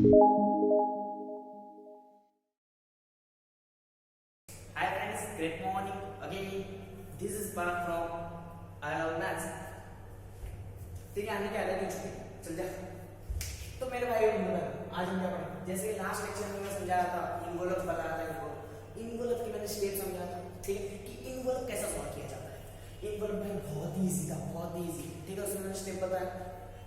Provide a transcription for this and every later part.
Hi friends, great morning again. This is Parag from I Love Maths. ठीक है, आने क्या है कुछ चल जा। तो मेरे भाई और बहनों, आज हम क्या पढ़ेंगे? जैसे लास्ट लेक्चर में मैं समझाया था, इनवलप बताया था इनको। इनवलप की मैंने स्टेप समझाया था, ठीक है, कि इनवलप कैसा सॉल्व किया जाता है। इनवलप भाई बहुत ही इजी था, बहुत ही इजी, ठीक है। उसमें मैंने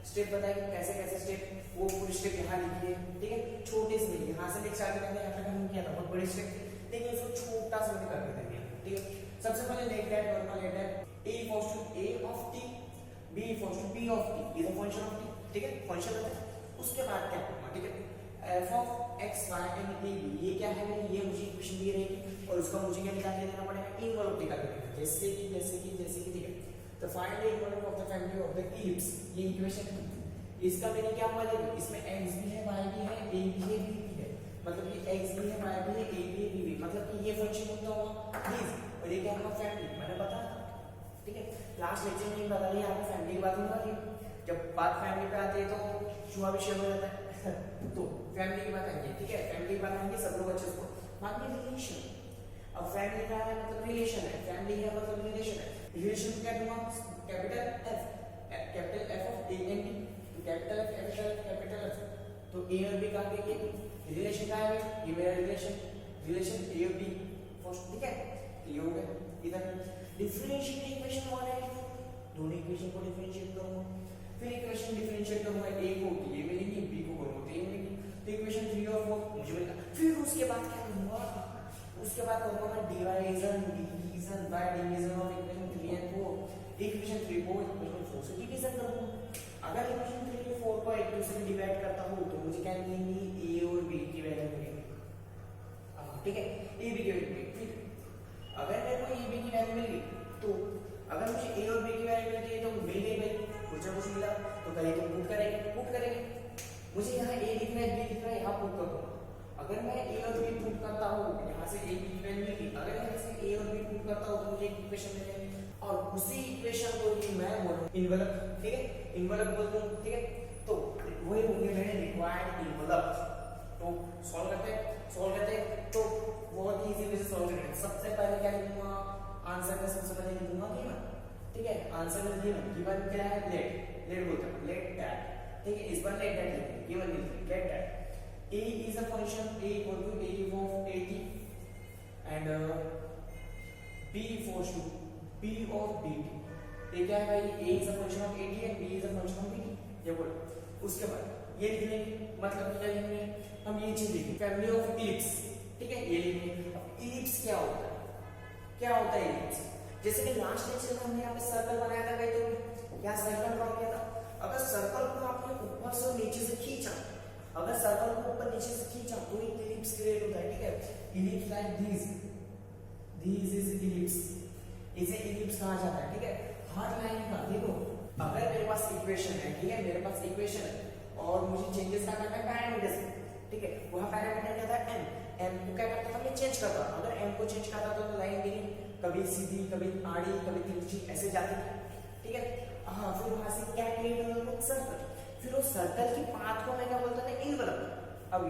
स्टेप बताया कि कैसे कैसे स्टेप, वो पूरी स्टेप यहाँ लिखी है, ठीक है। छोटे से यहाँ से लेकर आगे तक यहाँ तक हमने किया था, बहुत बड़ी स्टेप थी, लेकिन इसको छोटा सा मैंने करके दे दिया, ठीक है। सबसे पहले let that normal let that a equals to a of t, b equals to b of t is a function of t, ठीक है, फंक्शन होता है। उसके बाद क्या होगा, ठीक है, f of x y and a b, ये क्या है, ये मुझे इक्वेशन दी रहेगी और उसका मुझे क्या निकाल के देना पड़ेगा, इनवलप निकाल के देना, जैसे कि ठीक है। तो find the envelope of the family of the ellipse, ये इक्वेशन है। इसका मीनिंग क्या हुआ, देखो इसमें x भी है, y भी है, a भी है, b भी है, मतलब ये x भी है, y भी है, a भी है, b भी, मतलब कि ये फंक्शन होता होगा प्लीज, और ये क्या होगा फैमिली, मैंने बताया, ठीक है। लास्ट लेक्चर में बता दिया आपको फैमिली की बात होगा, जब बात फैमिली पे आती है तो चूहा विषय हो जाता है तो फैमिली की बात आएंगे, ठीक है, फैमिली की बात आएंगे, सब लोग अच्छे से बाद में रिलेशन। अब फैमिली का है मतलब रिलेशन है, फैमिली है मतलब रिलेशन है। रिलेशन क्या दूंगा, capital F of A and B, capital F, तो A और B का आगे रिलेशन का है, ये मेरा रिलेशन A और B फर्स्ट, ठीक है, ये हो गया। इधर डिफरेंशियल इक्वेशन वाला है, दोनों इक्वेशन को डिफरेंशिएट करूंगा, फिर इक्वेशन डिफरेंशिएट करूंगा, A को ये मिलेगी, B को करूंगा तो ये मिलेगी, तो इक्वेशन 3 और 4 मुझे मिलेगा। फिर उसके बाद क्या करूंगा, उसके बाद करूंगा मैं division by division of equation 3 and 4, equation 3 को इक्वेशन 4 से डिवीजन करूंगा। अगर इक्वेशन 3 और 4 को एक दूसरे से डिवाइड करता हूं तो मुझे क्या मिलेगी, A और B की वैल्यू मिलेगी, ठीक है, A B की वैल्यू मिलेगी। अगर मेरे को ए बी की वैल्यू मिल गई तो अगर मुझे ए और बी की वैल्यू मिल गई तो मिल गई भाई, कुछ ना कुछ मिला तो कहीं तो पुट करेंगे। मुझे यहाँ ए दिख रहा है, बी दिख रहा है, यहाँ पुट कर दूंगा। अगर मैं ए और बी पुट करता हूँ, यहाँ से ए बी की वैल्यू मिली, अगर यहाँ से ए और बी पुट करता हूँ तो मुझे एक इक्वेशन मिलेगी, और उसी इक्वेशन को ही मैं बोलूँ इनवलप, ठीक है, इनवलप बोलता हूँ, ठीक है। तो वही होंगे मेरे रिक्वायर्ड इनवलप। तो सॉल्व करते हैं तो बहुत इजी वे से सॉल्व करेंगे। सबसे पहले क्या लिखूंगा, आंसर में सबसे पहले लिखूंगा गिवन, ठीक है, आंसर में गिवन क्या है, लेट बोलते हैं, लेट दैट, ठीक है, इस बार लेट दैट लिखेंगे, गिवन लिखेंगे, let that a is a function a equal to a of at and b equals to b of bt। ये क्या है भाई, a is a function of at and b is a function of bt, ये बोलो। उसके बाद ये लिख लेंगे, मतलब क्या लिखेंगे हम, ये चीज लिखेंगे फैमिली ऑफ इलिप्स, ठीक है, ये लिखेंगे। अब इलिप्स क्या होता है इलिप्स, जैसे कि लास्ट लेक्चर में हमने यहाँ पे सर्कल बनाया था, तो यहाँ सर्कल ड्रॉ किया था। अगर सर्कल को आपने ऊपर से नीचे से खींचा, अगर सर्कल को ऊपर नीचे से खींचा तो एक इलिप्स क्रिएट होता है, ठीक है, ellipse like this is ellipse, इसे इलिप्स कहा जाता है, ठीक है। हर लाइन का देखो, अगर मेरे पास इक्वेशन है, ठीक है, मेरे पास इक्वेशन है और मुझे चेंजेस करना है पैरामीटर्स, ठीक है, वहां पैरामीटर क्या था, m को क्या करता था मैं चेंज करता, अगर m को चेंज करता तो लाइन मेरी कभी सीधी, कभी आड़ी, कभी तिरछी ऐसे जाती थी, ठीक है। हाँ, फिर वहां से क्या क्रिएट होगा, सर्कल, फिर उस सर्कल की पाथ को मैं क्या बोलता था, इनवलप। अभी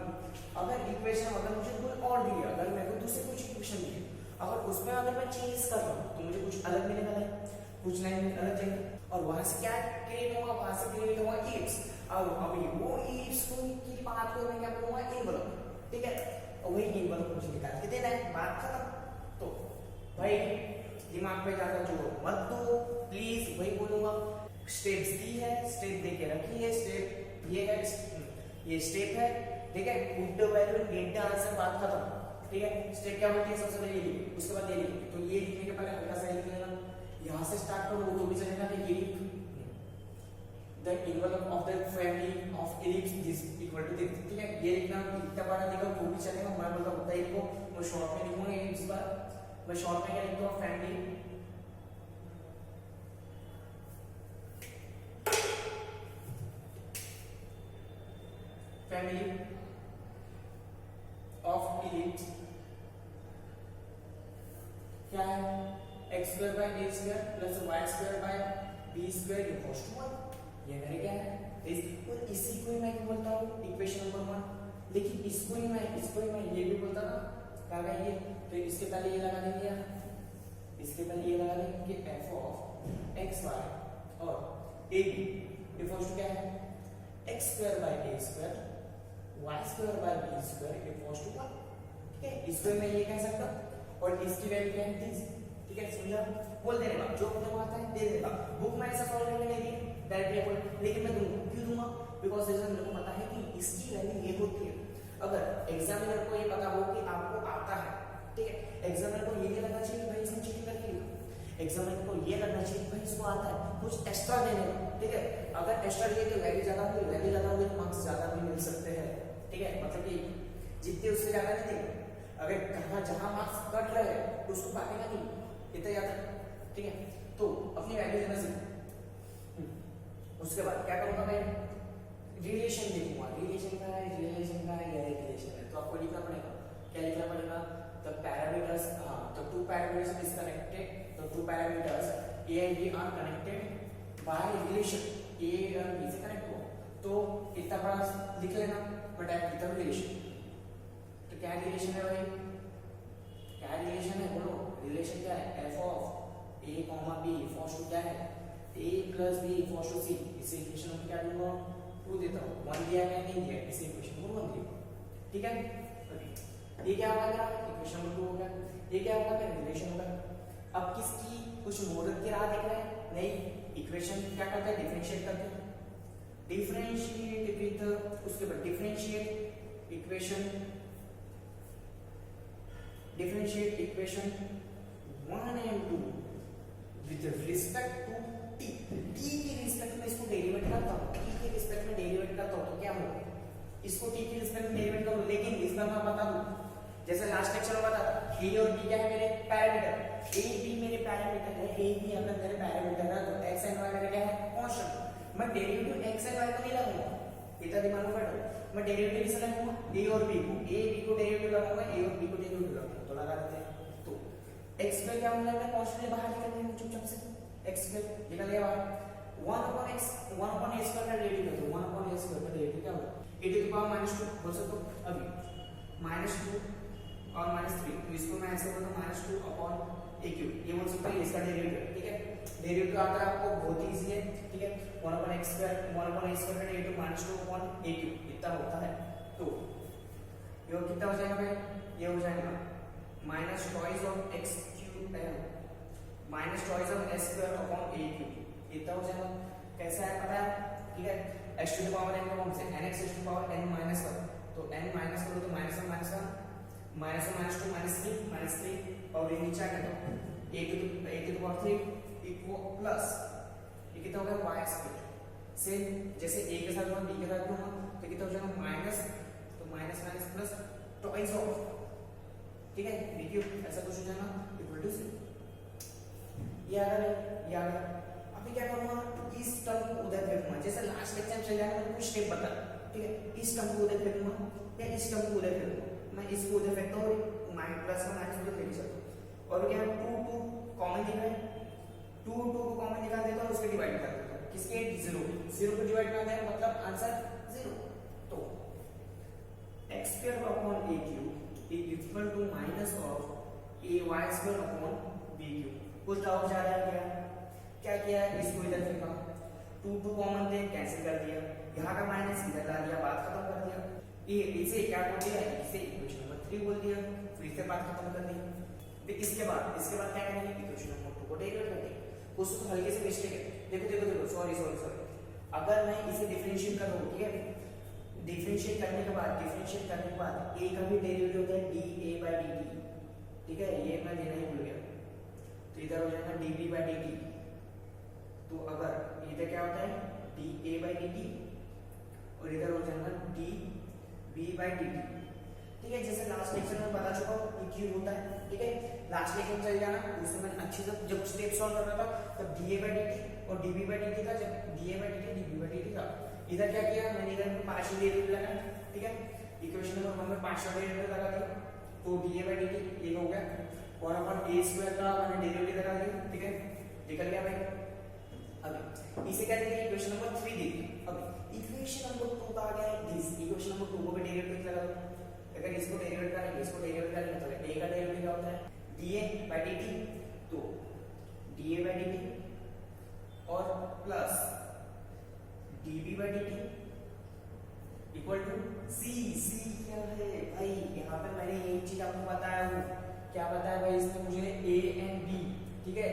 अगर इक्वेशन, अगर मुझे कोई और दी है, अगर मेरे को दूसरी कुछ इक्वेशन दी है, अगर उसमें अगर मैं चेंजेस कर रहा हूँ तो मुझे कुछ अलग मिलेगा, कुछ लाइन अलग जाएंगे, और वहां से क्या क्रिएट होगा, वहां से क्रिएट होगा इलिप्स। अब अभी वो इलिप्स को की पाथ को मैं क्या करूंगा, इनवलप, ठीक है, और वही इनवलप मुझे निकाल के देना है, बात खत्म। तो भाई दिमाग पे ज्यादा जोर मत दो प्लीज, वही बोलूंगा, स्टेप्स दी है, स्टेप दे के रखी है, स्टेप ये है, ये स्टेप है, ठीक है, put the value get the answer, बात खत्म, ठीक है। स्टेप क्या होती है, सबसे पहले ये लिखिए, उसके बाद ये लिखिए, तो ये लिखने के पहले हल्का सा लिख लेना, यहाँ से स्टार्ट करो तो भी चलेगा, कि ये लिख the envelope of the family of ellipse is equal to this, ठीक है, ये लिखना, इतना बड़ा लिखो तो भी चलेगा, मैं बोलता होता है लिखो, मैं शॉर्ट में लिखूंगा ellipse पर, मैं शॉर्ट में क्या लिखता हूँ, फैमिली ऑफ ellipse क्या है, x square by a square plus y square by b square equals to 1, ये मेरे क्या है, और इसी को मैं क्या बोलता हूँ, इक्वेशन नंबर 1। देखिए इसको ही मैं ये भी बोलता था क्या है ये, तो इसके पहले ये लगा देंगे यार, इसके पहले ये लगा देंगे कि एफ ऑफ एक्स वाई और ए बी इक्वल्स टू क्या है X square by A square Y square by B square equals to 1। ठीक है, इसको मैं ये कह सकता हूं और इसकी वैल्यू क्या है 30। ठीक है, समझा, बोल देने का जो अपने को आता है दे देगा। बुक में ऐसा सॉल्व करके नहीं दी डायरेक्टली बोल, लेकिन मैं दूंगा, क्यों दूंगा, बिकॉज़ रीजन मेरे को पता है कि इसकी वैल्यू ये होती है। अगर एग्जामिनर को ये पता हो कि आपको आता है, ठीक है, एग्जामिनर को ये नहीं लगना चाहिए भाई इसने चीटिंग करके लिखा, एग्जामिनर को ये लगना चाहिए भाई इसको आता है, कुछ एक्स्ट्रा देने का। ठीक है, अगर एक्स्ट्रा दिए तो वैल्यू ज्यादा होगी, वैल्यू ज्यादा होगी तो मार्क्स ज्यादा भी मिल सकते हैं। ठीक है, मतलब कि जितने उससे ज्यादा नहीं देंगे, अगर कहां जहां मार्क्स कट रहे हैं तो उसको काटेगा नहीं, इतना याद रखना। ठीक है, तो अपनी वैल्यू देना सीखो। उसके बाद क्या करूंगा मैं, रिलेशन देखूंगा, रिलेशन का है या रिलेशन है, तो आपको लिखना पड़ेगा, क्या लिखना पड़ेगा, द पैरामीटर्स, हां, the two parameters is connected, the two parameters A and B are connected by relation, A और बी से कनेक्ट हो, तो इतना बड़ा लिख लेना, बट आई विद रिलेशन। तो क्या रिलेशन है भाई, क्या रिलेशन है बोलो, रिलेशन क्या है, F of A comma B equals to क्या है a plus B equals to C. इस इक्वेशन में क्या दूंगा, 2 देता हूं, 1 दिया है नहीं दिया, इस इक्वेशन को 1 दिया। ठीक है, ये क्या होगा मेरा इक्वेशन नंबर 2 हो गया, ये क्या होगा मेरा रिलेशन होगा। अब किसकी कुछ मुहूर्त की राह देख रहे हैं, नहीं, इक्वेशन क्या करते हैं, डिफरेंशिएट करते हैं, डिफरेंशिएट विद, उसके बाद differentiate equation 1 and 2 with respect to t के रिस्पेक्ट में इसको डेरिवेट करता हूं, t के रिस्पेक्ट में डेरिवेट करता हूं तो क्या होगा, इसको t के रिस्पेक्ट में डेरिवेट करूं, लेकिन इस बार मैं बता दूं, जैसे लास्ट लेक्चर में बता a और b क्या है मेरे पैरामीटर, a b मेरे पैरामीटर है, a b अगर मेरे पैरामीटर है तो x and y मेरे क्या है कांस्टेंट, मैं डेरिवेटिव x and y को नहीं लगाऊंगा, इतना दिमाग में बैठो, मैं डेरिवेटिव किसे लगाऊंगा, a और b को, a b को डेरिवेटिव लगाऊंगा, a और b को डेरिवेटिव लगाऊंगा, तो लगा देते हैं। तो x पे क्या हो जाएगा, कांस्टेंट बाहर निकल जाएगा चुपचाप से, x पे निकल गया बाहर, 1/x 1/a स्क्वायर का डेरिवेटिव, तो 1/a स्क्वायर का डेरिवेटिव क्या होगा, e टू द पावर -2 बोल सकते हो अभी, -2 और -3, तो इसको मैं ऐसे बोलता हूं -2/a क्यूब, ये बोल सकते हैं इसका डेरिवेटिव। ठीक है, डेरिवेटिव आता है आपको बहुत इजी है। ठीक है, 1/x स्क्वायर 1/a स्क्वायर का डेरिवेटिव -2/a क्यूब इतना होता है, तो ये कितना हो जाएगा भाई, ये हो जाएगा minus toys of x cube minus toys of s square upon a cube, इतना हो जाएगा। कैसा है पता है, ठीक है, x to the power n का फॉर्म से nx to the power n minus 1, तो n माइनस करो तो -1 -1 -3 और ये नीचे आ गया तो a to the power 3 equal plus ये कितना हो गया y स्क्वायर, सेम जैसे a के साथ b के साथ तो कितना हो जाएगा माइनस, तो माइनस प्लस टॉइस ऑफ, ठीक है, b क्यूब ऐसा कुछ हो जाएगा इक्वल टू 0। ये आ गया, अभी क्या करूंगा, इस टर्म को उधर फेंकूंगा, जैसे लास्ट लेक्चर में चल जाएगा मैंने कुछ स्टेप बता, ठीक है, इस टर्म को उधर फेंकूंगा या इस टर्म को उधर फेंकूंगा, मैं इसको उधर फेंकता हूं और माइनस में माइनस उधर फेंक सकता हूं, और क्या 2 कॉमन दिख रहा है, 2 को कॉमन निकाल देता हूं, उसके डिवाइड कर देता हूं, किसके 0 को डिवाइड कर दें मतलब आंसर 0, तो x square upon a cube equal to minus of ay square upon b cube. कुछ डाउट जा रहा है क्या किया है, इसको इधर फेंका, 2 कॉमन थे कैंसिल कर दिया, यहाँ का माइनस इधर ला दिया, बात खत्म कर दिया, ये इसे क्या बोल दिया, इसे इक्वेशन नंबर 3 बोल दिया, फिर से बात खत्म कर दी। फिर इसके बाद क्या करेंगे, इक्वेशन नंबर 2 को डेरिवेट करेंगे, उसको हल्के से मिस्टेक है, देखो सॉरी अगर मैं इसे डिफरेंशिएट कर दूं, ठीक है, डिफरेंशिएट करने के बाद a का भी डेरिवेटिव होता है dA/dt, ठीक है, ये मैं लेना ही भूल गया, तो इधर हो जाएगा dB/dt, तो अगर इधर क्या होता है dA/dt और इधर हो जाएगा dB/dt, ठीक है, जैसे लास्ट लेक्चर में बता चुका हूं ये क्यों होता है, ठीक है, लास्ट लेक्चर में चल जाना, उसमें मैंने अच्छे से जब स्टेप सॉल्व कर रहा था तब dA/dt और dB/dt था, जब dA/dt dB/dt था, इधर क्या किया मैंने, इधर पार्शियल डेरिवेटिव लगाया, ठीक है, इक्वेशन नंबर 1 में पार्शियल डेरिवेटिव लगा दिया, तो dA/dt ये हो गया, और अपन a स्क्वायर का मैंने डेरिवेटिव लगा दिया, ठीक है, निकल गया भाई। अब इसे क्या देंगे, इक्वेशन नंबर 3 देखिए, अब इक्वेशन नंबर 2 का आ गया है दिस, इक्वेशन नंबर 2 को भी डेरिवेटिव लगा दो, अगर इसको डेरिवेट करेंगे, इसको डेरिवेट करेंगे तो a का डेरिवेटिव क्या होता है dA/dt, तो dA/dt और plus dB/dt equal to c क्या है भाई, यहाँ पे मैंने एक चीज आपको बताया हूँ, क्या बताया भाई, इसने मुझे a एंड b, ठीक है,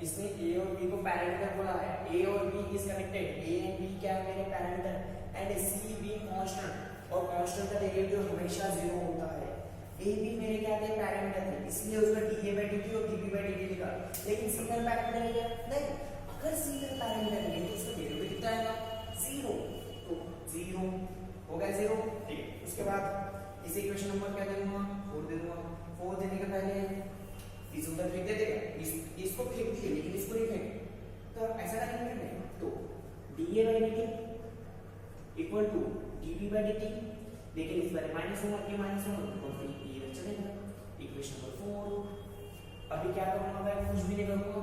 इसने a और b को पैरामीटर बोला है, a और b is connected, a and b क्या है मेरे parameter, and c b constant, और कांस्टेंट का डेरिवेटिव हमेशा 0 होता है, a b मेरे क्या थे पैरामीटर थे, इसलिए उसका dA/dt और dB/dt लिखा, लेकिन सिंगल पैरामीटर है क्या नहीं, अगर सिंगल पैरामीटर है तो उसका डेरिवेटिव कितना आएगा 0, तो 0 हो गया 0, ठीक है। उसके बाद इस इक्वेशन नंबर क्या दे दूंगा 4 दे दूंगा, 4 देने के पहले इस उधर फेंक दे देगा, इसको फेंक दिए लेकिन इसको नहीं फेंक, तो ऐसा करेंगे नहीं, तो dA/dt इक्वल टू dB/dt, लेकिन इस बार माइनस होगा, ये माइनस होगा तो फिर ये चलेगा, इक्वेशन नंबर 4। अभी क्या करूंगा मैं, कुछ भी नहीं करूंगा,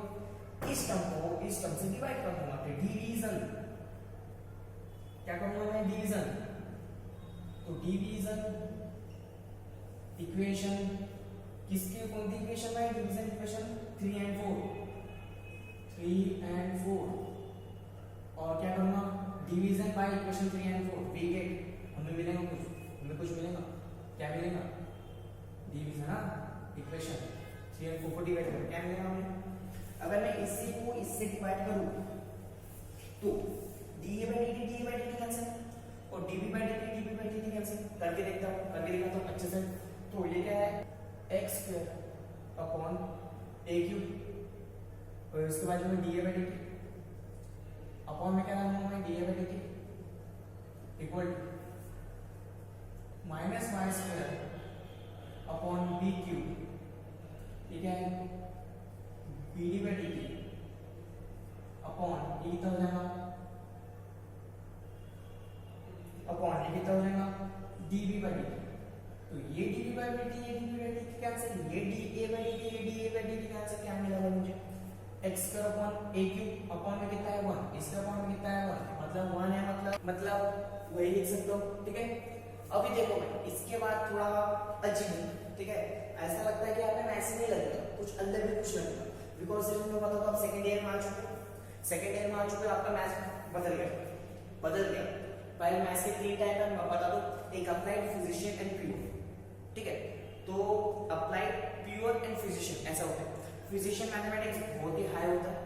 इस टर्म से डिवाइड कर दूंगा, फिर डिवीजन, क्या करूंगा मैं डिवीजन, तो डिवीजन इक्वेशन किसके, कौन सी इक्वेशन में, डिवीजन इक्वेशन 3 एंड 4, और क्या करूंगा division by equation 3 and 4, we get, हमें मिलेगा कुछ, हमें कुछ मिलेगा, क्या मिलेगा डिवीजन, हाँ इक्वेशन 3 एंड 4 को डिवाइड करो, क्या मिलेगा हमें, अगर मैं इसी को इससे डिवाइड करूं तो dA/dt कैंसिल और dB/dt कैंसिल, करके देखता हूं, करके दिखाता हूं अच्छे से, तो ये क्या है x² अपॉन a³ और इसके बाद में dA/dt अपॉन में क्या लाऊंगा मैं dA/dt equal to minus y² upon b³, ठीक है, dD/dt अपॉन e तो हो जाएगा, अपॉन ये कितना हो जाएगा dB/dt, तो ये dB/dt ये dB/dt कैंसिल, ये dA/dt कैंसिल, क्या मिलेगा मुझे x² अपॉन a³ अपॉन में कितना है 1, इसका अपॉन में कितना है 1, मतलब 1 है, मतलब वही लिख सकते हो, ठीक है। अभी देखो मैं इसके बाद थोड़ा अजीब है, ठीक है, ऐसा लगता है कि आपने मैथ्स नहीं लगेगा, कुछ अंदर भी कुछ लगेगा, बिकॉज सिर्फ मैं बताता हूं आप सेकंड ईयर में आ चुके, आपका मैथ्स बदल गया, पहले मैथ्स के 3 टाइप है, मैं बता दूं, एक अप्लाइड, फिजिशियन एंड प्योर, ठीक है, तो अप्लाइड, प्योर एंड फिजिशियन ऐसा होता है, फिजिशियन मैथमेटिक्स बहुत ही हाई होता है,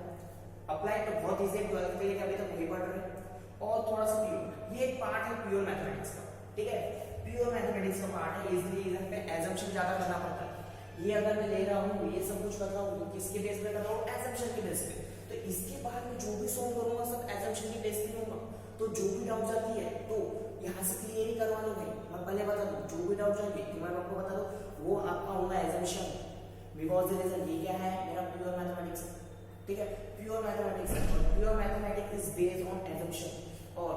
अप्लाइड तो बहुत इजी है, 12th के लिए अभी तक वही पढ़ रहे हैं, और थोड़ा सा प्योर, ये एक पार्ट है प्योर मैथमेटिक्स का, ठीक है, प्योर मैथमेटिक्स का पार्ट है, इजीली एग्जाम में एजम्पशन ज्यादा करना पड़ता है, ये अगर मैं ले रहा हूँ, ये सब कुछ कर रहा हूँ, तो किसके बेस पे कर रहा हूँ, एजम्पशन के बेस पे, तो इसके बाद में जो भी सॉल्व करूंगा सब एजम्पशन के बेस पे करूंगा, तो जो भी डाउट आती है तो यहाँ से क्लियर ही करवा लो भाई, मैं पहले बता दूं, जो भी डाउट आएंगे तो मैं आपको बता दूं, वो आपका होगा एजम्पशन, बिकॉज ये क्या है मेरा प्योर मैथमेटिक्स, ठीक है, प्योर मैथमेटिक्स, और pure mathematics is based on assumption, और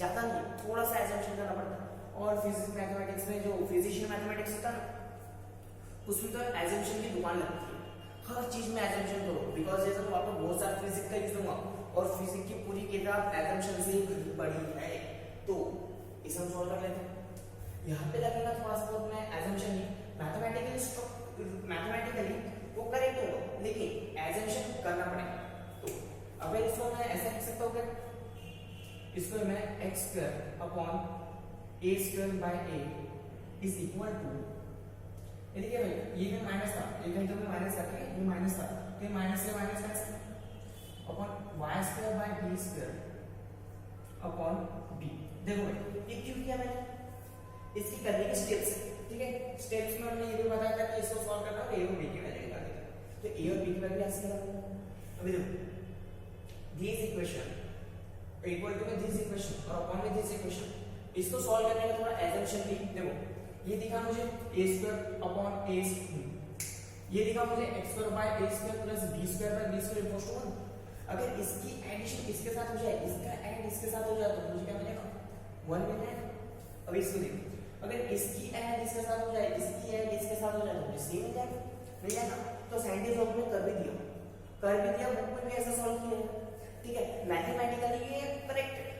ज्यादा नहीं, थोड़ा सा एजम्पशन करना पड़ता है, और फिजिक्स मैथमेटिक्स में जो फिजिशियन मैथमेटिक्स होता है उसमें तो एजम्पशन की दुकान लगती है, हर चीज में एजम्पशन करो, बिकॉज जैसे तो आपको बहुत सारा फिजिक्स का यूज दूंगा, और फिजिक्स की पूरी किताब एजम्पशन से ही पढ़ी है, तो इसे हम सॉल्व कर लेते हैं। यहाँ पे लगेगा थोड़ा सा बहुत मैं एजम्पशन ही मैथमेटिकली वो करेक्ट होगा, लेकिन एजम्पशन करना पड़ेगा, तो अब इसको मैं ऐसा लिख सकता हूँ क्या, इसको मैं x² upon a² by a is equal to, ये देखिए भाई ये भी माइनस था, ये कहीं तो भी माइनस था, ठीक है, ये माइनस था, तो माइनस से minus cancel upon y² by b² upon b, देखो भाई ये क्यों किया मैंने, इसकी करने की स्टेप्स, ठीक है, स्टेप्स में हमने ये भी बताया था कि इसको सॉल्व करना है, a और b की वैल्यू निकालनी है, तो a और b की वैल्यू ऐसे निकालना, अभी देखो दिस इक्वेशन इक्वल टू में दिस इक्वेशन और अपॉन में दिस इक्वेशन, इसको सॉल्व करने का थोड़ा एजम्पशन भी, देखो ये दिखा मुझे a² अपॉन a, ये दिखा मुझे x² by a² plus b² by b² equals to 1, अगर इसकी एडिशन इसके साथ हो जाए, इसका ऐड इसके साथ हो जाए तो मुझे क्या मिलेगा 1 मिल जाएगा। अब इसको देखो, अगर इसकी ऐड इसके साथ हो जाए, इसकी ऐड इसके साथ हो जाए तो इसकी मिल जाएगा, तो साइंटिस्ट लोग ने कर भी दिया, बुक में भी ऐसा सॉल्व किया, ठीक है, मैथमेटिकली ये करेक्ट है,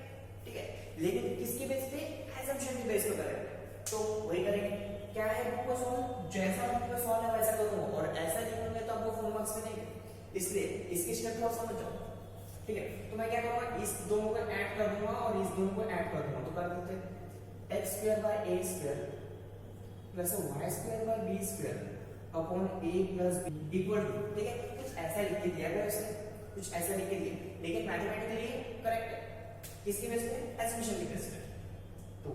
ठीक है, लेकिन किसके बेस पे, एजम्पशन के बेस पे करेक्ट, तो वही करेंगे। मार्क्स मिलेंगे, इसलिए इसकी स्टेप थोड़ा समझ जाओ, ठीक है। तो मैं क्या करूंगा, इस दोनों को ऐड कर दूंगा और इस दोनों को ऐड कर दूंगा, तो कर देते हैं x square by a square plus y square by b square upon a plus b equal to, ठीक है। कुछ ऐसा लिख के दिया गया इसने, कुछ ऐसा लिख के दिया, लेकिन मैथमेटिकली करेक्ट है, किसकी बेस पे, एसम्पशन की बेस पे। तो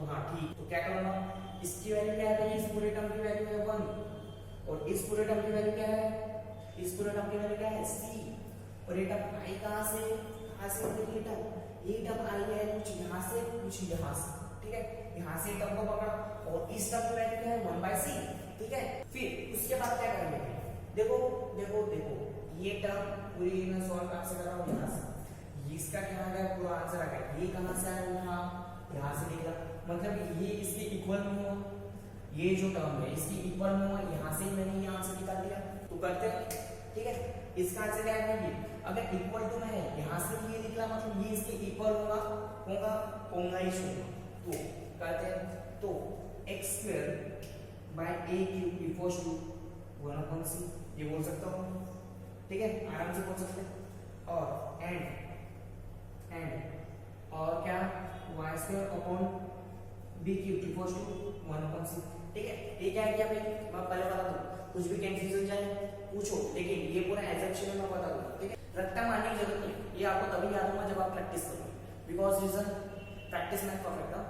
हाँ ठीक, तो क्या करूंगा, इसकी वैल्यू क्या है, इस पूरे टर्म की वैल्यू है 1 और इस पूरे टर्म की वैल्यू क्या है, इस पूरे टर्म की वैल्यू क्या है c, और ये टर्म आई कहां से देखिए ये टर्म आई है कुछ यहां से कुछ यहां से, ठीक है। यहां से टर्म को पकड़ा और इस टर्म की वैल्यू क्या है 1/c, ठीक है। फिर उसके बाद क्या करेंगे, देखो देखो देखो ये टर्म पूरी मैं सॉल्व कैसे कर रहा हूं, यहां से इसका क्या आ गया, पूरा आंसर आ गया, ये कहां से आया, यहाँ से निकला, मतलब ये इसके इक्वल में हुआ, ये जो टर्म है इसकी इक्वल में हुआ, यहाँ से मैंने ये आंसर निकाल दिया। तो करते हैं, ठीक है। इसका आंसर क्या है, अगर इक्वल टू में है, यहाँ से ये निकला मतलब ये इसके इक्वल होगा होगा ही होगा। तो करते हैं, तो x square by a cube equals to 1/c, ये बोल सकता हूँ, ठीक है, आराम से बोल सकते हैं। और एंड और क्या, y square upon b cube equals to 1/c, ठीक है। ये क्या है कि भाई मैं पहले बता दूं, कुछ भी कंफ्यूजन जाए पूछो, लेकिन ये पूरा एग्जैक्शन में मैं बता दूंगा, ठीक है। रट्टा मारने की जरूरत नहीं, ये आपको तभी याद होगा जब आप प्रैक्टिस करोगे, बिकॉज रीजन प्रैक्टिस में परफेक्ट है।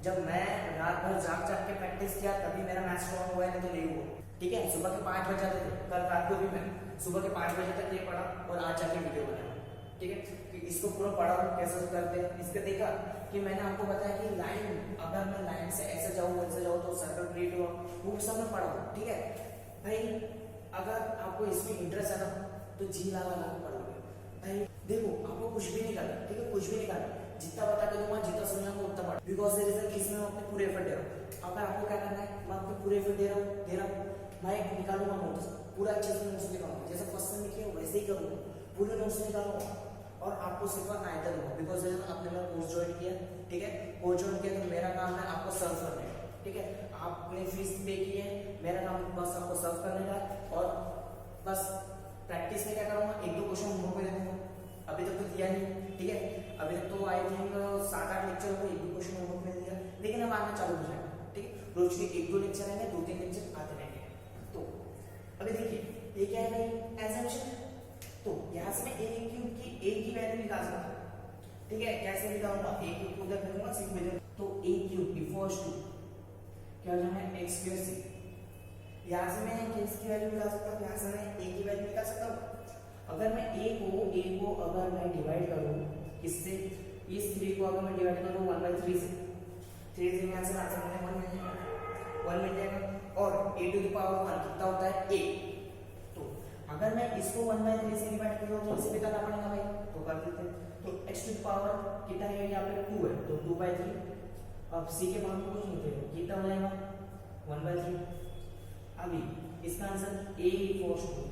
जब मैं रात भर जाग के प्रैक्टिस किया तभी मेरा मैथ स्ट्रांग हुआ है, नहीं तो नहीं हुआ, ठीक है। सुबह के 5 बजे जाते थे, कल रात को भी मैं सुबह के 5 बजे तक ये पढ़ा और आज जाके वीडियो बनाया, ठीक है। कि इसको पूरा पढ़ा कैसे करते हैं, इसके देखा कि मैंने आपको बताया कि लाइन, अगर मैं लाइन से ऐसे जाऊँ वैसे जाऊँ तो सर्कल क्रिएट हुआ, वो सब मैं पढ़ा, ठीक है भाई। अगर आपको इसमें इंटरेस्ट है ना तो जी लगा पढ़ोगे भाई। देखो आपको कुछ भी नहीं करना, ठीक है, कुछ भी नहीं करना, जितना बता के दूंगा, जितना समझाऊंगा उतना पढ़ो, बिकॉज इसमें मैं अपने पूरे एफर्ट दे रहा हूँ। अगर आपको क्या करना है, मैं अपने पूरे एफर्ट दे रहा हूँ, मैं निकालूंगा नोट्स, पूरा अच्छे से नोट्स निकालूंगा, जैसे फर्स्ट टाइम लिखे वैसे ही करूंगा, पूरे नोट्स निकालूंगा और आपको सिर्फ आयता दूंगा, बिकॉज आपने मेरा कोर्स ज्वाइन किया, ठीक है। कोर्स ज्वाइन किया तो मेरा काम है आपको सर्व करने का, ठीक है। आपने फीस पे की है, मेरा काम बस आपको सर्व करने का, और बस प्रैक्टिस में क्या करूंगा, 1-2 क्वेश्चन होमवर्क में दे दूंगा, अभी तक तो दिया नहीं, ठीक है। अभी तक तो आई थिंक 7-8 लेक्चर हो गए, 1-2 क्वेश्चन होमवर्क में दिया, लेकिन अब आना चालू हो जाएगा, ठीक है। रोज के 1-2 लेक्चर आएंगे, 2-3 लेक्चर आते रहेंगे। तो अभी देखिए ये क्या है भाई, एजम्पशन है। तो यहाँ से मैं a क्यूब की वैल्यू निकाल सकता हूँ, ठीक है। कैसे निकालूंगा, a क्यूब को उधर करूंगा सिर्फ में, तो a क्यूब इक्वल्स टू क्या हो जाएगा, x स्क्वायर c। यहाँ से मैं x की वैल्यू निकाल सकता हूँ, यहाँ से मैं a की वैल्यू निकाल सकता हूँ। अगर मैं a को अगर मैं डिवाइड करूँ किससे, इस 3 को अगर मैं डिवाइड करूँ 1/3 से, 3 से यहाँ से आंसर मुझे 1 मिल जाएगा, और a टू द पावर 1 कितना होता है a। अगर मैं इसको 1/3 से डिवाइड कर रहा हूं तो इसे निकालना पड़ेगा भाई, तो कर देते हैं। तो x टू द पावर कितना है, यहाँ पे 2 है, तो 2/3, अब c के मान को कुछ नहीं देगा, कितना हो जाएगा 1/3। अभी इसका answer a equals to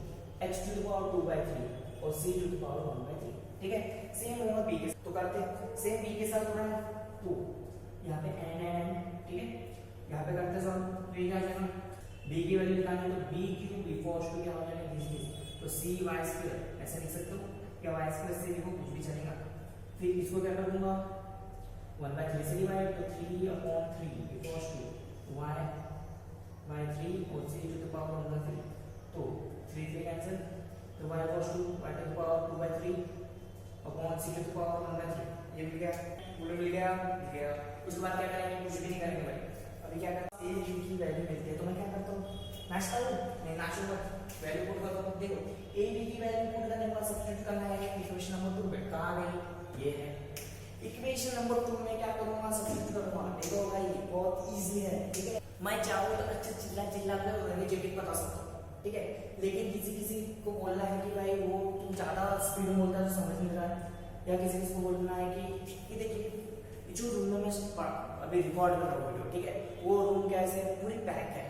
x to the power 2/3 और c टू द पावर 1/3, ठीक है। सेम होगा b के, तो करते हैं सेम b के साथ हो रहा है, तो यहाँ पे n, ठीक है, यहाँ पे करते सॉल्व, तो ये क्या आ जाएगा, b की वैल्यू निकालनी है, तो b क्यूब इक्वल्स टू क्या हो जाएगा, तो c y स्क्वायर, ऐसे लिख सकते हो क्या, y स्क्वायर से लिखो कुछ भी चलेगा। फिर इसको क्या कर दूंगा, 1/3 से डिवाइड, तो 3/3 इक्वल्स टू y/3 और c टू द पावर 1/3, तो 3 कैंसिल, तो y equals to y to the power 2/3 upon c to the power 1/3, ये मिल गया, पूरा मिल गया। उसके बाद क्या करेंगे, कुछ भी नहीं करेंगे भाई। अभी क्या करते हैं, a की वैल्यू मिलती है, तो मैं क्या करता हूँ, मैच करूँ नहीं, नाचू मत, वैल्यू पुट कर दो। देखो a b की वैल्यू पुट करने के बाद सब्स्टिट्यूट करना है इक्वेशन नंबर 2 पे, कहां गई, ये है इक्वेशन नंबर 2 में, क्या करूंगा, सब्स्टिट्यूट करूंगा। देखो भाई बहुत इजी है, ठीक है। मैं चाहूँ तो अच्छा चिल्ला कर एनर्जेटिक बता सकता हूँ, ठीक है, लेकिन किसी को बोलना है कि भाई वो तुम ज्यादा स्पीड में बोलता है तो समझ नहीं रहा है, या किसी को बोलना है कि देखिए जो रूम में मैं अभी रिकॉर्ड कर रहा हूँ वीडियो, ठीक है, वो रूम कैसे पूरी पैक है,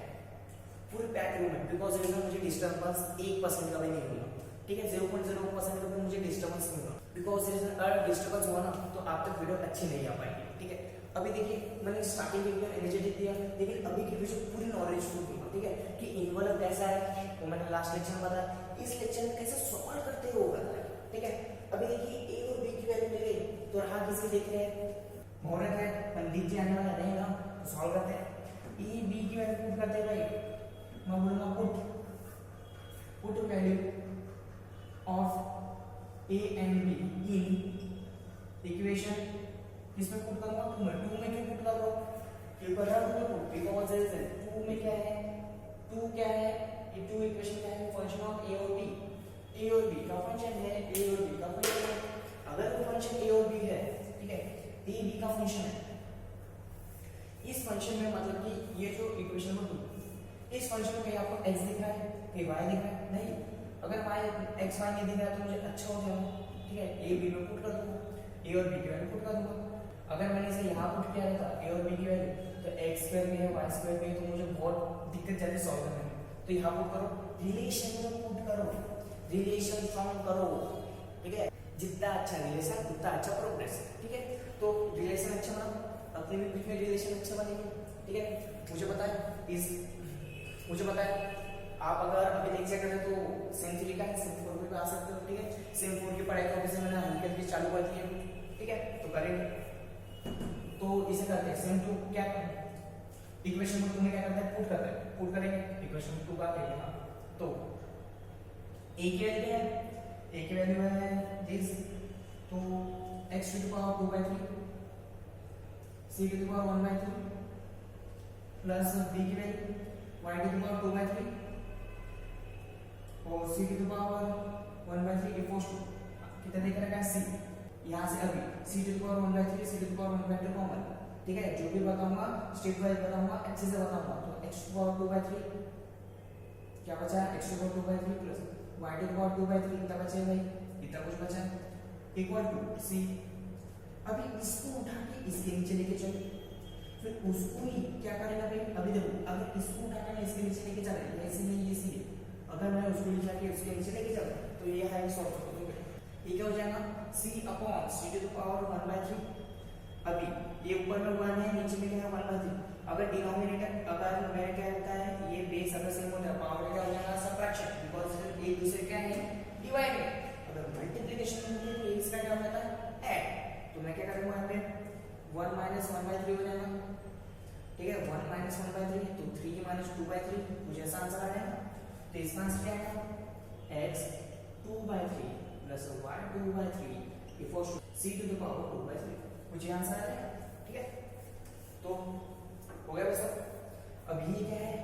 पूरी पैक रूम है, बिकॉज रीजन मुझे डिस्टर्बेंस 1% का भी नहीं होगा, ठीक है, 0.0% का भी मुझे डिस्टर्बेंस नहीं होगा, बिकॉज रीजन अगर डिस्टर्बेंस हुआ ना तो आप तक वीडियो अच्छी नहीं आ पाएगी, ठीक है। अभी देखिए मैंने स्टार्टिंग में एनर्जेटिक दिया, लेकिन अभी की वीडियो पूरी नॉलेज फुल दूंगा, ठीक है, कि इन्वॉल्व कैसा है वो मैंने लास्ट लेक्चर में बताया, इस लेक्चर में कैसे सॉल्व करते हो करना है, ठीक है। अभी देखिए ए और बी की वैल्यू मिल गई, तो रहा किसकी देख रहे हैं, मुहूर्त है, पंडित जी आने वाला नहीं ना, तो सॉल्व करते हैं। ए बी की वैल्यू पुट करते हैं भाई, मैं बोलूंगा put value of A and be in equation, किसमें पुट करूंगा, टू में। टू में क्यों पुट कर रहा हूं, क्यों कर रहा हूं पुट, बिकॉज़ टू में क्या है, टू क्या है, ये टू इक्वेशन क्या है, फंक्शन ऑफ ए और बी, ए और बी का फंक्शन है, ए और बी का फंक्शन है। अगर वो फंक्शन ए और बी है, ठीक है, ए बी का फंक्शन है, इस फंक्शन में मतलब कि ये जो इक्वेशन नंबर 2, इस फंक्शन में कहीं आपको x दिख रहा है, कहीं y दिख रहा है, नहीं। अगर y x y नहीं दिख रहा है तो मुझे अच्छा हो जाएगा, ठीक है, a b में पुट कर दूंगा, a और b की वैल्यू पुट कर दूंगा। अगर मैंने इसे यहाँ पुट किया रहता a और b की वैल्यू, तो x स्क्वायर में है, y स्क्वायर में है, तो मुझे बहुत दिक्कत जाती है सॉल्व करने में। तो यहाँ पुट करो, रिलेशन में पुट करो, रिलेशन फॉर्म करो, ठीक है। जितना अच्छा रिलेशन उतना अच्छा प्रोग्रेस, ठीक है। तो रिलेशन अच्छा बनाओ, अपने भी बीच में रिलेशन अच्छा बनेगी, ठीक है। मुझे पता है आप अगर अभी लेक्चर कर रहे हो तो सेम 3 का है, सेम 4 पे आ सकते हो, ठीक है। सेम 4 की पढ़ाई तो अभी से मैंने हल्की हल्की चालू कर दी है, ठीक है, तो करेंगे। तो इसे करते हैं सेम 2 क्या इक्वेशन में तुम्हें क्या करता है, पुट करता है, पुट करेंगे इक्वेशन 2 का क्या, तो a की वैल्यू है, a की वैल्यू है दिस, तो x to the power 2/3 c to the power 1/3 plus b की value y to the power 2/3 और c to the power 1/3 equals to कितना देख रखा है c, यहाँ से अभी c to the power 1/3 c to the power 1/2 common, ठीक है। जो भी बताऊंगा स्टेप वाइज बताऊंगा, अच्छे से बताऊंगा। तो x टू द पावर 2/3 क्या बचा, x to the power 2/3 plus y to the power 2/3 कितना बचे भाई, इतना कुछ बचा, इक्वल टू c। अभी इसको उठा के इसके नीचे लेके चलो, फिर उसको ही क्या करेगा भाई, अभी देखो अगर इसको उठा के मैं इसके नीचे लेके चला, ऐसे नहीं ये सी, अगर मैं उसको उठा के उसके नीचे लेके चला तो ये है सॉल्व कर दोगे, ये क्या हो जाएगा c upon c to the power 1/3। अभी ये ऊपर में 1 है, नीचे में क्या है 1/3। अगर डिनोमिनेटर अगर मैं क्या होता है, ये बेस अगर सेम होता है, पावर क्या हो जाएगा सबट्रैक्शन, बिकॉज़ एक दूसरे क्या है डिवाइड है। अगर मल्टीप्लिकेशन में होती है तो इसका क्या हो जाता है ऐड, तो मैं क्या करूंगा यहाँ पे 1 माइनस 1/3 हो जाएगा, ठीक है। 1 माइनस 1/3 तो 3 माइनस 2/3, मुझे ऐसा आंसर आएगा। तो इसका आंसर क्या है, x 2/3 plus y 2/3 equals to c to the power 2/3, मुझे आंसर आ जाएगा, ठीक है। तो हो गया बस। अब ये क्या है,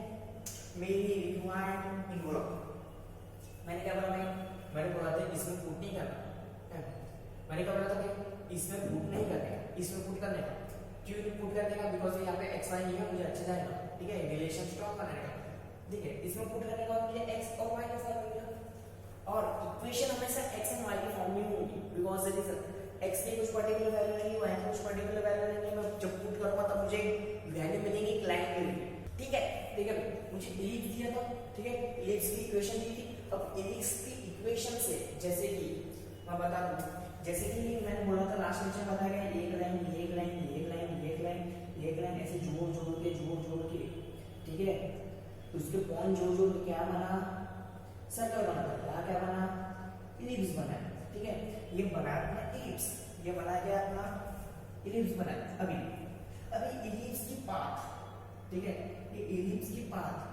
मेरी रिक्वायर्ड इन्वॉल्व, मैंने क्या बोला भाई, मैंने बोला था इसमें पुट नहीं करना, मैंने क्या बोला था भाई, इसमें पुट नहीं करने का, इसमें पुट करने का। क्यों नहीं पुट करने का, बिकॉज़ यहाँ पे x y है, मुझे अच्छा जाएगा, ठीक है, रिलेशन स्ट्रॉन्ग करने का, ठीक है। इसमें पुट करने का मुझे x और y का फॉर्म मिलेगा, और इक्वेशन हमेशा x एंड y के फॉर्म में होगी, बिकॉज़ दैट इज x की कुछ पर्टिकुलर वैल्यू नहीं है, y की कुछ पर्टिकुलर वैल्यू नहीं है, मैं जब पुट करूंगा तब मुझे वैल्यू मिलेगी, एक लाइन मिलेगी, ठीक है। ठीक है, मुझे इलिप्स दिया था, ठीक है, इलिप्स की इक्वेशन दी थी। अब इलिप्स की इक्वेशन से जैसे कि मैं बता दूं, जैसे कि मैंने बोला था लास्ट लेक्चर में बताया गया, एक लाइन एक लाइन एक लाइन एक लाइन एक लाइन ऐसे जोड़ जोड़ के, ठीक है, उसके पॉइंट जोड़ के क्या बना, सर्कल बना, क्या बना, इलिप्स बना, ठीक है। ये बना अपना इलिप्स, ये बना गया अपना इलिप्स बना। अभी इलिप्स की पाथ, ठीक है, ये इलिप्स की पाथ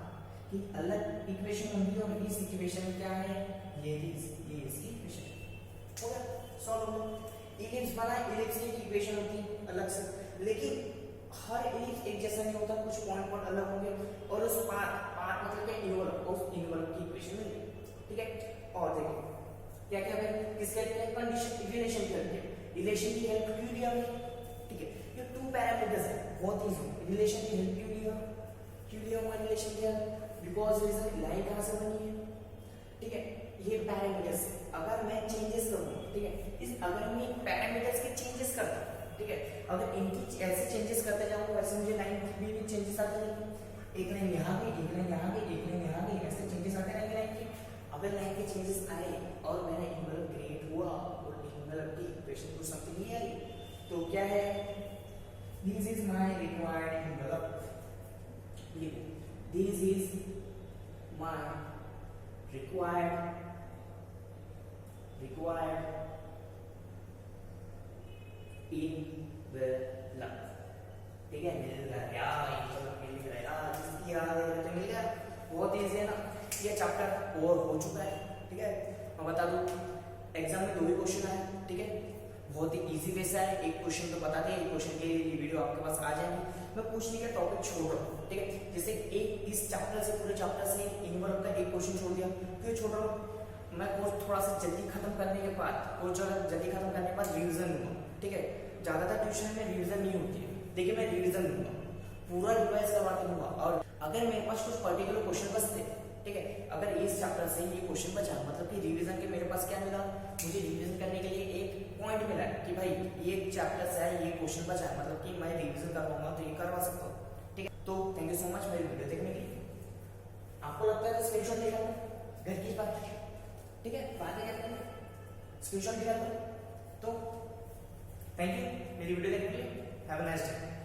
की अलग इक्वेशन होगी, और इस इक्वेशन में क्या है, ये इसकी इक्वेशन हो गया, सॉल्व हो गया। इलिप्स बना, इलिप्स की इक्वेशन होती है अलग से, लेकिन हर इलिप्स एक जैसा नहीं होता, कुछ पॉइंट अलग होंगे, और उस पाथ मतलब क्या, इन्वॉल्व, उस इन्वॉल्व की इक्वेशन मिलेगी, ठीक है। और देखिए क्या क्या भाई, किसके लिए, कंडीशन रिलेशन की हेल्प की, रिलेशन की हेल्प क्यों लिया हमने, ठीक है। ये टू पैरामीटर्स है, बहुत इजी, रिलेशन की हेल्प क्यों लिया हुआ, रिलेशन की हेल्प बिकॉज़ रीजन लाइन कहां से बनी है, ठीक है, ये पैरामीटर्स। अगर मैं चेंजेस करूं, ठीक है, अगर मैं पैरामीटर्स के चेंजेस करता हूं, ठीक है, अगर इनकी ऐसे चेंजेस करते जाऊं वैसे मुझे लाइन भी चेंजेस आते रहेंगे, एक लाइन यहाँ पे, एक लाइन यहाँ पे, एक लाइन यहाँ पे, ऐसे चेंजेस आते रहेंगे लाइन के। अगर लाइन के चेंजेस आए और मेरा इन्वॉल्व क्रिएट हुआ और इन्वॉल्व की इक्वेशन कुछ समथिंग नहीं आई, तो क्या है, this is my required envelope, this is my required envelope. ठीक है, मिल गया यार, मिल गया जिसकी याद है तो मिल गया। बहुत ईजी है ना ये चैप्टर, और हो चुका है। ठीक है, मैं बता दूं एग्जाम में 2 ही क्वेश्चन आए। ठीक है, बहुत ही इजी वे से है। एक क्वेश्चन तो बता दें, एक क्वेश्चन के लिए वीडियो आपके पास आ जाएंगे। मैं पूछने का टॉपिक छोड़ रहा हूँ। ठीक है, जैसे एक इस चैप्टर से, पूरे चैप्टर से इनवर्ब का एक क्वेश्चन छोड़ दिया, क्यों छोड़ रहा हूँ? मैं कोर्स थोड़ा सा जल्दी खत्म करने के बाद, कोर्स जल्दी खत्म करने के बाद रिविजन लूंगा। ठीक है, ज्यादातर ट्यूशन में रिविजन नहीं होती है, देखिए मैं रिविजन लूंगा, पूरा रिवाइज करवा के दूंगा। और अगर मेरे पास कुछ पर्टिकुलर क्वेश्चन बचते, ठीक है, अगर इस चैप्टर से ये क्वेश्चन बचा, मतलब कि रिवीजन के मेरे पास क्या मिला, मुझे रिवीजन करने के लिए एक पॉइंट मिला है कि भाई ये चैप्टर से है, ये क्वेश्चन बचा है, मतलब कि मैं रिवीजन करवाऊंगा तो ये करवा सकता हूँ। ठीक है, तो थैंक यू सो मच मेरी वीडियो देखने के लिए। आपको लगता है स्क्रीनशॉट लेगा घर की बात, ठीक है, बातें करते हैं, स्क्रीनशॉट दिखा दो। तो थैंक यू मेरी वीडियो देखने के लिए, हैव अ नाइस डे।